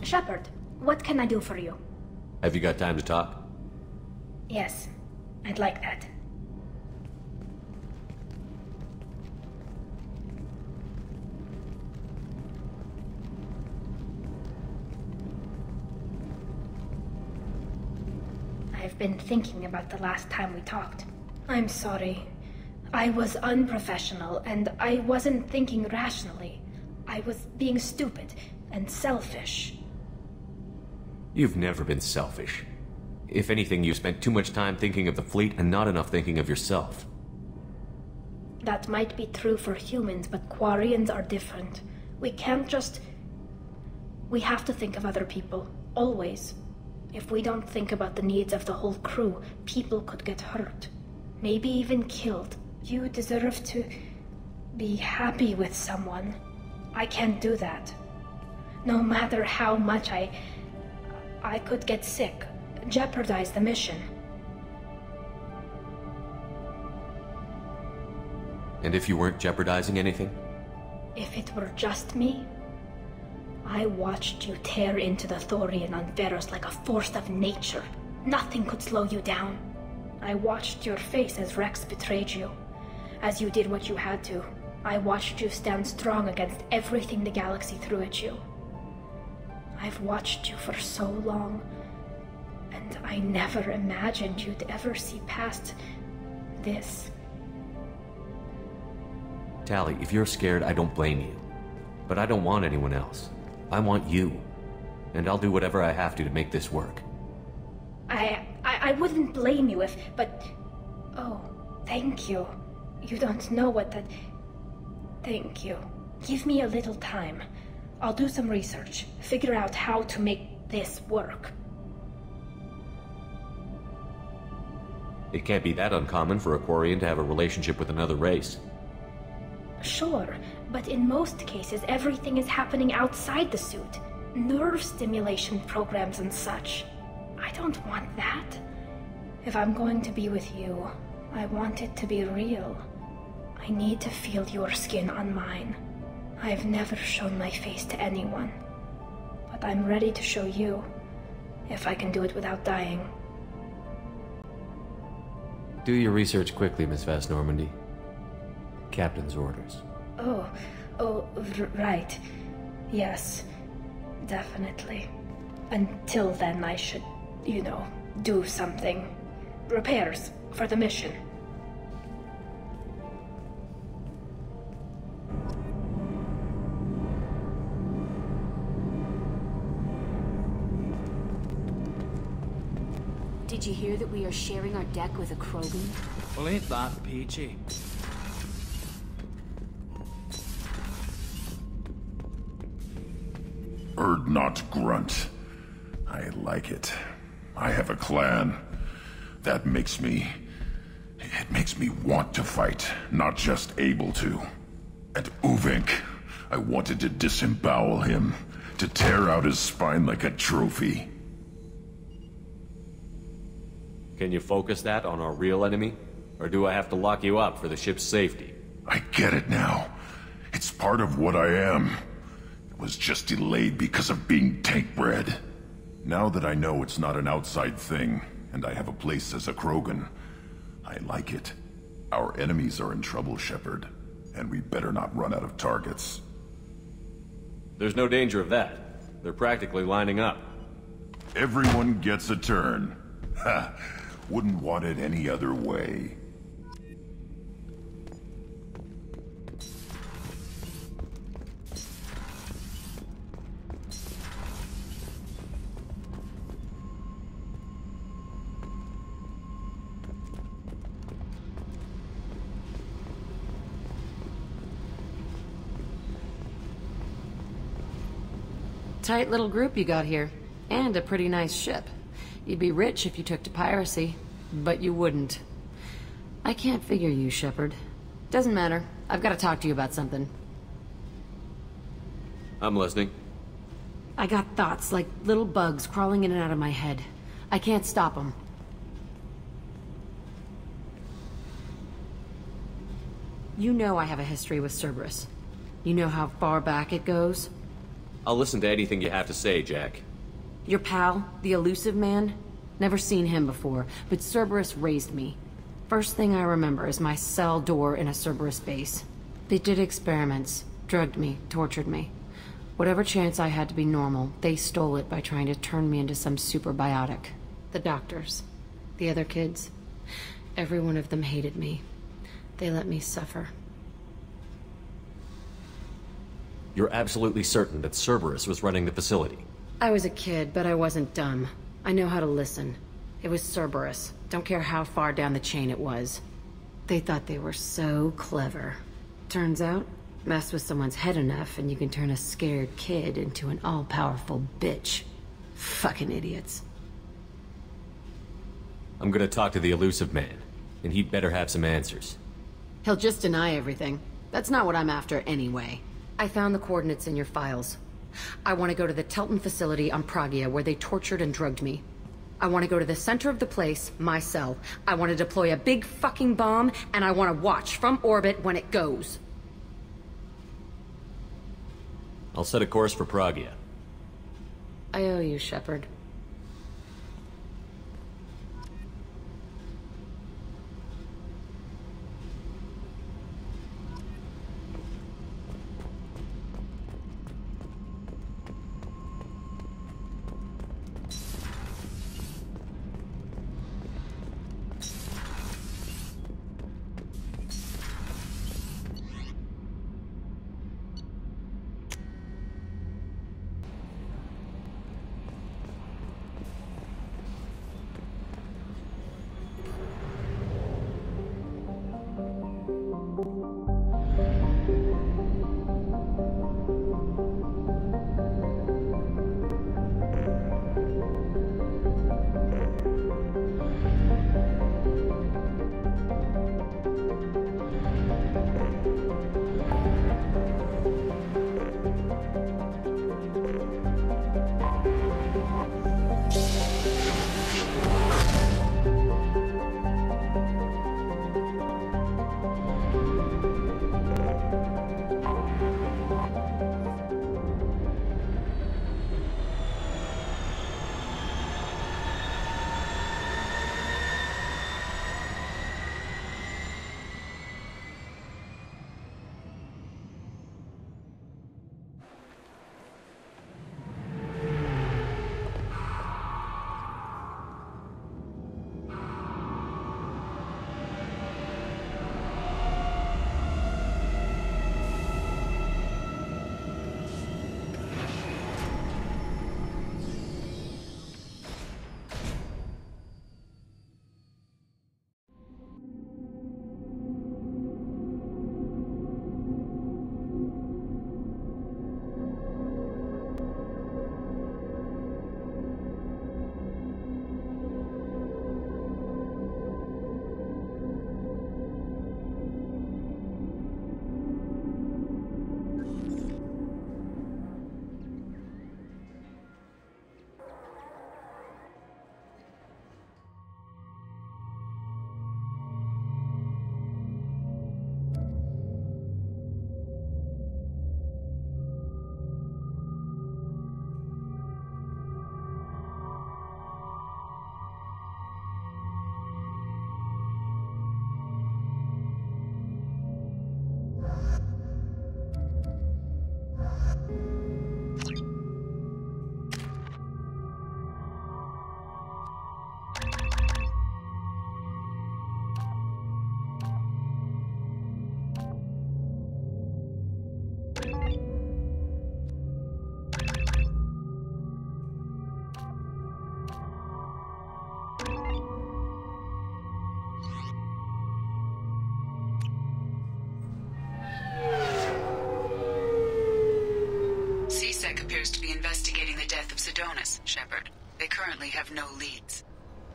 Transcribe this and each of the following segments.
Shepard, what can I do for you? Have you got time to talk? Yes, I'd like that. I've been thinking about the last time we talked. I'm sorry. I was unprofessional, and I wasn't thinking rationally. I was being stupid and selfish. You've never been selfish. If anything, you spent too much time thinking of the fleet and not enough thinking of yourself. That might be true for humans, but Quarians are different. We can't just... We have to think of other people, always. If we don't think about the needs of the whole crew, people could get hurt. Maybe even killed. You deserve to be happy with someone. I can't do that. No matter how much I could get sick, jeopardize the mission. And if you weren't jeopardizing anything? If it were just me, I watched you tear into the Thorian on Veros like a force of nature. Nothing could slow you down. I watched your face as Rex betrayed you. As you did what you had to, I watched you stand strong against everything the galaxy threw at you. I've watched you for so long, and I never imagined you'd ever see past this. Tali, if you're scared, I don't blame you. But I don't want anyone else. I want you. And I'll do whatever I have to make this work. I wouldn't blame you if, but... Oh, thank you. You don't know what that... Thank you. Give me a little time. I'll do some research, figure out how to make this work. It can't be that uncommon for a Quarian to have a relationship with another race. Sure, but in most cases everything is happening outside the suit. Nerve stimulation programs and such. I don't want that. If I'm going to be with you, I want it to be real. I need to feel your skin on mine. I've never shown my face to anyone. But I'm ready to show you, if I can do it without dying. Do your research quickly, Miss Vast Normandy. Captain's orders. Right. Yes, definitely. Until then, I should, do something. Repairs for the mission. Did you hear that we are sharing our deck with a Krogan? Well, ain't that peachy? Bird not grunt. I like it. I have a clan. That makes me... It makes me want to fight, not just able to. At Uvink, I wanted to disembowel him, to tear out his spine like a trophy. Can you focus that on our real enemy? Or do I have to lock you up for the ship's safety? I get it now. It's part of what I am. It was just delayed because of being tank-bred. Now that I know it's not an outside thing, and I have a place as a Krogan, I like it. Our enemies are in trouble, Shepard, and we better not run out of targets. There's no danger of that. They're practically lining up. Everyone gets a turn. Ha! Wouldn't want it any other way. Tight little group you got here. And a pretty nice ship. You'd be rich if you took to piracy, but you wouldn't. I can't figure you, Shepard. Doesn't matter. I've got to talk to you about something. I'm listening. I got thoughts like little bugs crawling in and out of my head. I can't stop them. You know I have a history with Cerberus. You know how far back it goes? I'll listen to anything you have to say, Jack. Your pal, the elusive man? Never seen him before, but Cerberus raised me. First thing I remember is my cell door in a Cerberus base. They did experiments, drugged me, tortured me. Whatever chance I had to be normal, they stole it by trying to turn me into some superbiotic. The doctors, the other kids, every one of them hated me. They let me suffer. You're absolutely certain that Cerberus was running the facility? I was a kid, but I wasn't dumb. I know how to listen. It was Cerberus. Don't care how far down the chain it was. They thought they were so clever. Turns out, mess with someone's head enough and you can turn a scared kid into an all-powerful bitch. Fucking idiots. I'm gonna talk to the elusive man, and he'd better have some answers. He'll just deny everything. That's not what I'm after anyway. I found the coordinates in your files. I want to go to the Telton facility on Pragia where they tortured and drugged me. I want to go to the center of the place, my cell. I want to deploy a big fucking bomb, and I want to watch from orbit when it goes. I'll set a course for Pragia. I owe you, Shepard. Shepard. They currently have no leads.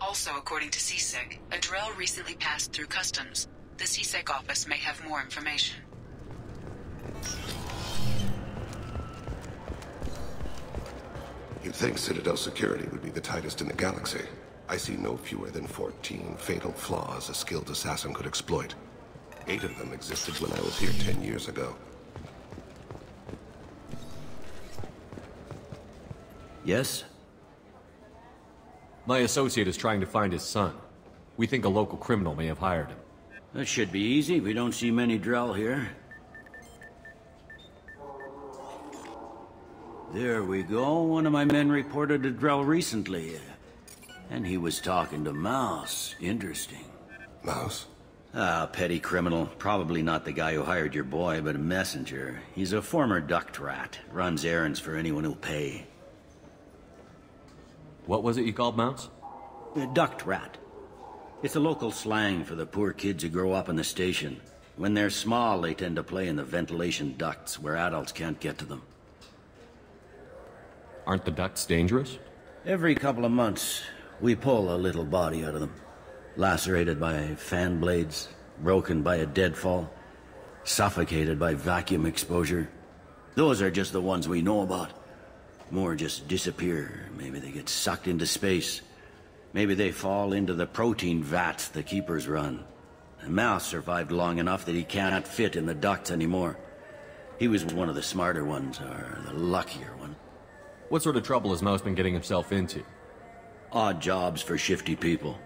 Also, according to CSEC, a drill recently passed through customs. The CSEC office may have more information. You'd think Citadel security would be the tightest in the galaxy. I see no fewer than 14 fatal flaws a skilled assassin could exploit. 8 of them existed when I was here 10 years ago. Yes? My associate is trying to find his son. We think a local criminal may have hired him. That should be easy. We don't see many Drell here. There we go. One of my men reported a Drell recently. And he was talking to Mouse. Interesting. Mouse? Ah, petty criminal. Probably not the guy who hired your boy, but a messenger. He's a former duct rat. Runs errands for anyone who'll pay. What was it you called Mouse? A duct rat. It's a local slang for the poor kids who grow up in the station. When they're small, they tend to play in the ventilation ducts where adults can't get to them. Aren't the ducts dangerous? Every couple of months, we pull a little body out of them. Lacerated by fan blades, broken by a deadfall, suffocated by vacuum exposure. Those are just the ones we know about. More just disappear. Maybe they get sucked into space. Maybe they fall into the protein vats the keepers run. The Mouse survived long enough that he cannot fit in the ducts anymore. He was one of the smarter ones, or the luckier one. What sort of trouble has Mouse been getting himself into? Odd jobs for shifty people.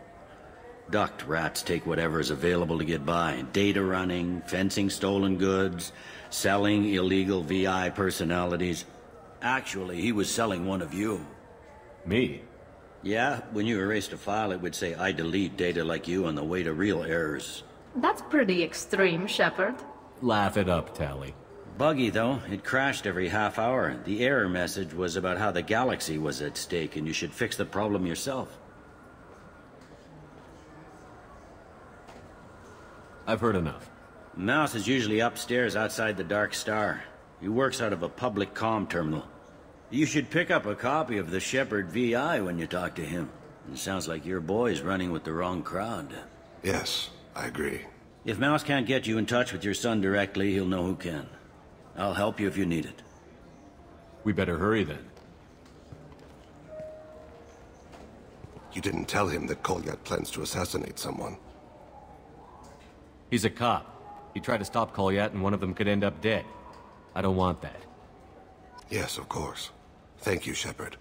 Duct rats take whatever is available to get by. Data running, fencing stolen goods, selling illegal VI personalities. Actually, he was selling one of you. Me? Yeah, when you erased a file, it would say, I delete data like you on the way to real errors. That's pretty extreme, Shepard. Laugh it up, Tally. Buggy, though. It crashed every half hour. The error message was about how the galaxy was at stake, and you should fix the problem yourself. I've heard enough. Mouse is usually upstairs outside the Dark Star. He works out of a public comm terminal. You should pick up a copy of the Shepard VI when you talk to him. It sounds like your boy's running with the wrong crowd. Yes, I agree. If Mouse can't get you in touch with your son directly, he'll know who can. I'll help you if you need it. We better hurry then. You didn't tell him that Kolyat plans to assassinate someone. He's a cop. He tried to stop Kolyat and one of them could end up dead. I don't want that. Yes, of course. Thank you, Shepard.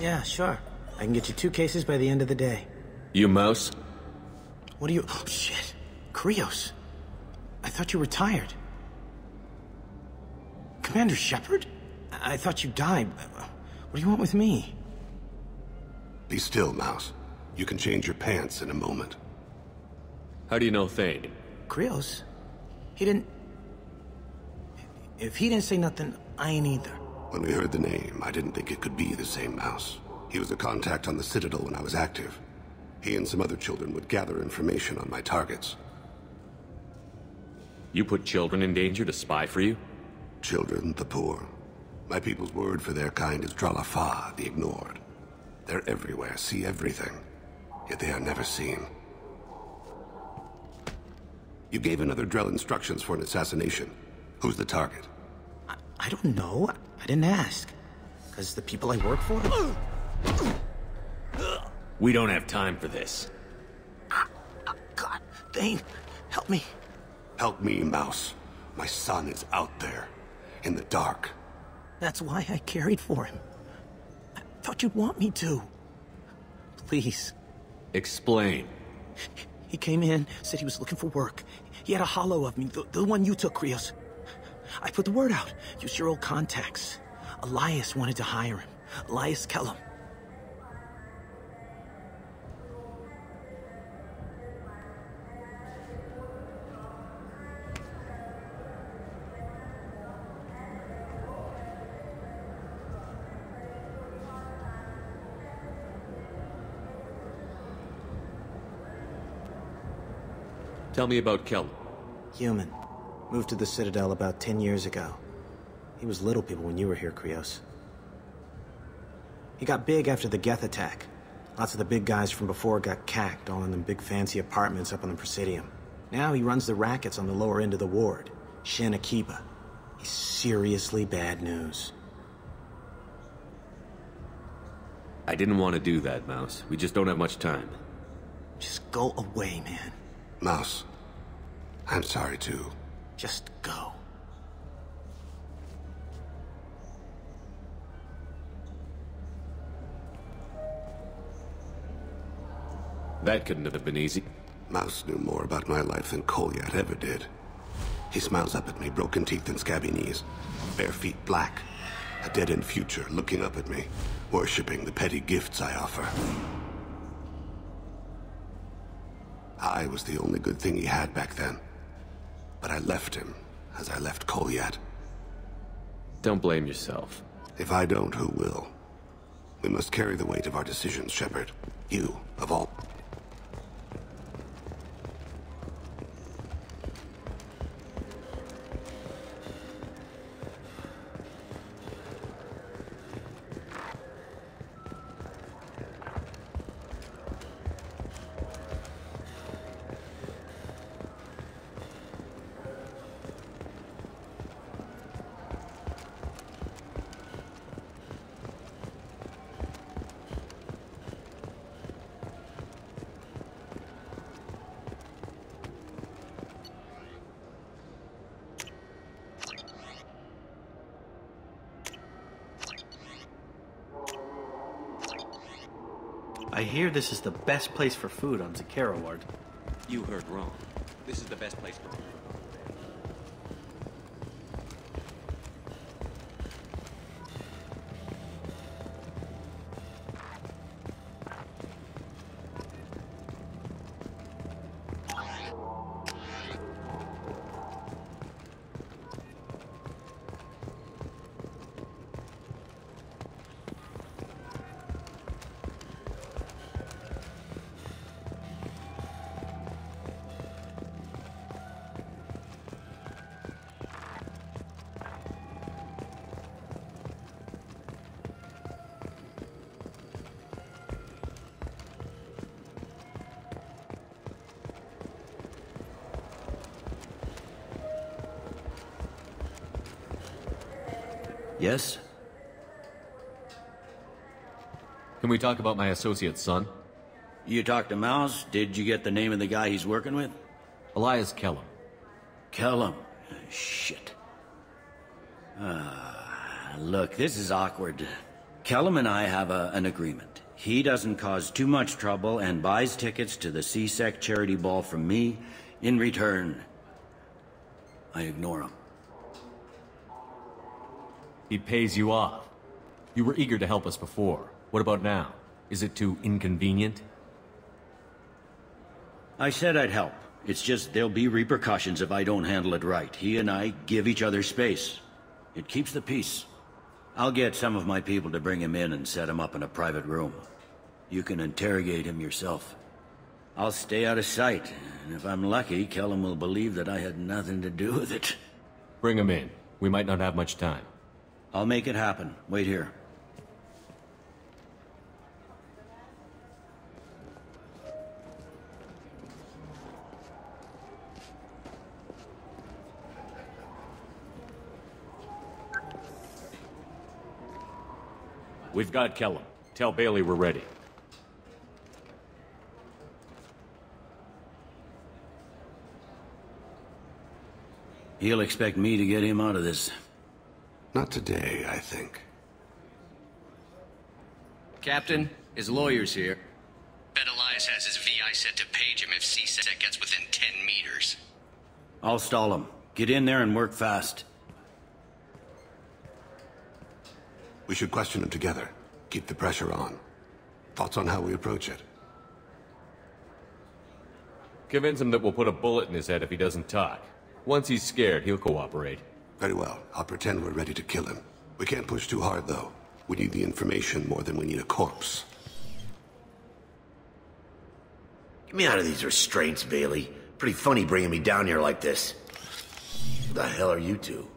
Yeah, sure. I can get you 2 cases by the end of the day. You Mouse? What do you... Oh, shit. Krios. I thought you were retired. Commander Shepard? I thought you died. What do you want with me? Be still, Mouse. You can change your pants in a moment. How do you know Thane? Krios? He didn't... If he didn't say nothing, I ain't either. When we heard the name, I didn't think it could be the same Mouse. He was a contact on the Citadel when I was active. He and some other children would gather information on my targets. You put children in danger to spy for you? Children, the poor. My people's word for their kind is Dralafa, the ignored. They're everywhere, see everything. Yet they are never seen. You gave another Drell instructions for an assassination. Who's the target? I don't know. I didn't ask. Because the people I work for... We don't have time for this. God, Thane, help me. Help me, Mouse. My son is out there, in the dark. That's why I carried for him. I thought you'd want me to. Please. Explain. He came in, said he was looking for work. He had a holo of me, the one you took, Krios. I put the word out. Used your old contacts. Elias wanted to hire him. Elias Kellum. Tell me about Kellum. Human. Moved to the Citadel about 10 years ago. He was little people when you were here, Krios. He got big after the Geth attack. Lots of the big guys from before got cacked, all in them big fancy apartments up on the Presidium. Now he runs the rackets on the lower end of the ward, Shin Akiba. He's seriously bad news. I didn't want to do that, Mouse. We just don't have much time. Just go away, man. Mouse, I'm sorry too. Just go. That couldn't have been easy. Mouse knew more about my life than Kolyat ever did. He smiles up at me, broken teeth and scabby knees, bare feet black, a dead-end future looking up at me, worshipping the petty gifts I offer. I was the only good thing he had back then, but I left him as I left Kolyat. Don't blame yourself. If I don't, who will? We must carry the weight of our decisions, Shepard. You, of all. I hear this is the best place for food on Zakera Ward. You heard wrong. This is the best place for... Yes? Can we talk about my associate's son? You talked to Mouse? Did you get the name of the guy he's working with? Elias Kellum. Kellum? Shit. Look, this is awkward. Kellum and I have an agreement. He doesn't cause too much trouble and buys tickets to the CSEC charity ball from me. In return, I ignore him. He pays you off. You were eager to help us before. What about now? Is it too inconvenient? I said I'd help. It's just there'll be repercussions if I don't handle it right. He and I give each other space. It keeps the peace. I'll get some of my people to bring him in and set him up in a private room. You can interrogate him yourself. I'll stay out of sight, and if I'm lucky, Kellum will believe that I had nothing to do with it. Bring him in. We might not have much time. I'll make it happen. Wait here. We've got Kellum. Tell Bailey we're ready. He'll expect me to get him out of this. Not today, I think. Captain, his lawyer's here. Bet Elias has his VI set to page him if CSEC gets within 10 meters. I'll stall him. Get in there and work fast. We should question him together. Keep the pressure on. Thoughts on how we approach it? Convince him that we'll put a bullet in his head if he doesn't talk. Once he's scared, he'll cooperate. Very well. I'll pretend we're ready to kill him. We can't push too hard, though. We need the information more than we need a corpse. Get me out of these restraints, Bailey. Pretty funny bringing me down here like this. Who the hell are you two?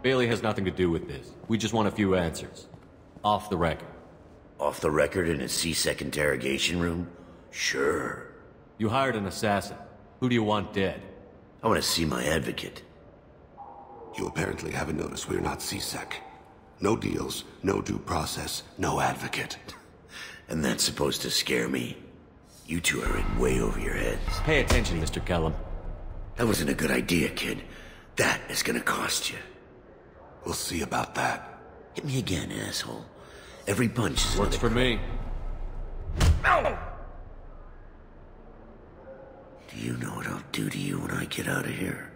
Bailey has nothing to do with this. We just want a few answers. Off the record. Off the record in a C-Sec interrogation room? Sure. You hired an assassin. Who do you want dead? I want to see my advocate. You apparently haven't noticed we're not C-Sec. No deals, no due process, no advocate. And that's supposed to scare me? You two are in way over your heads. Pay attention, Mr. Kellum. That wasn't a good idea, kid. That is gonna cost you. We'll see about that. Hit me again, asshole. Every punch is Works for me. No! Do you know what I'll do to you when I get out of here?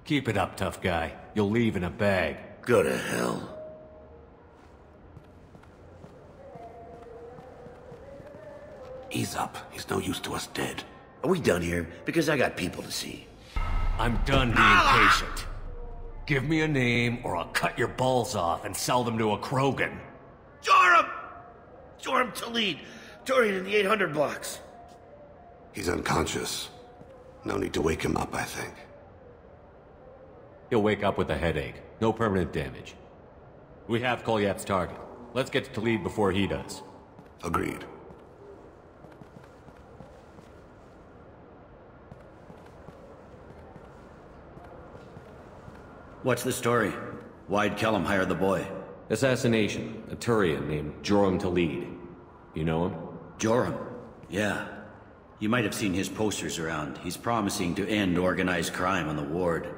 Keep it up, tough guy. You'll leave in a bag. Go to hell. Ease up. He's no use to us dead. Are we done here? Because I got people to see. I'm done being patient. Give me a name, or I'll cut your balls off and sell them to a Krogan. Joram! Joram Talid. Dorian in the 800 blocks. He's unconscious. No need to wake him up, I think. He'll wake up with a headache. No permanent damage. We have Kolyat's target. Let's get to Talid before he does. Agreed. What's the story? Why'd Kellum hire the boy? Assassination. A Turian named Joram Talid. You know him? Joram? Yeah. You might have seen his posters around. He's promising to end organized crime on the ward.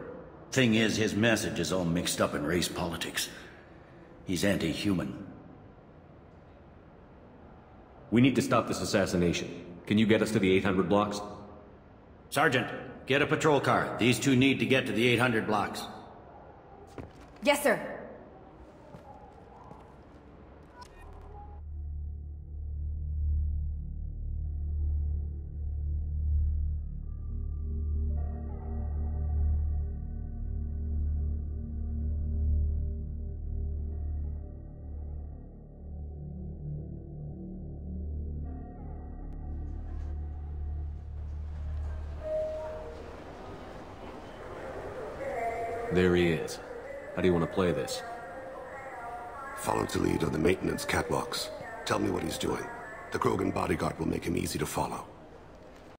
Thing is, his message is all mixed up in race politics. He's anti-human. We need to stop this assassination. Can you get us to the 800 blocks? Sergeant, get a patrol car. These two need to get to the 800 blocks. Yes, sir. There he is. How do you want to play this? Follow Talid on the maintenance catwalks. Tell me what he's doing. The Krogan bodyguard will make him easy to follow.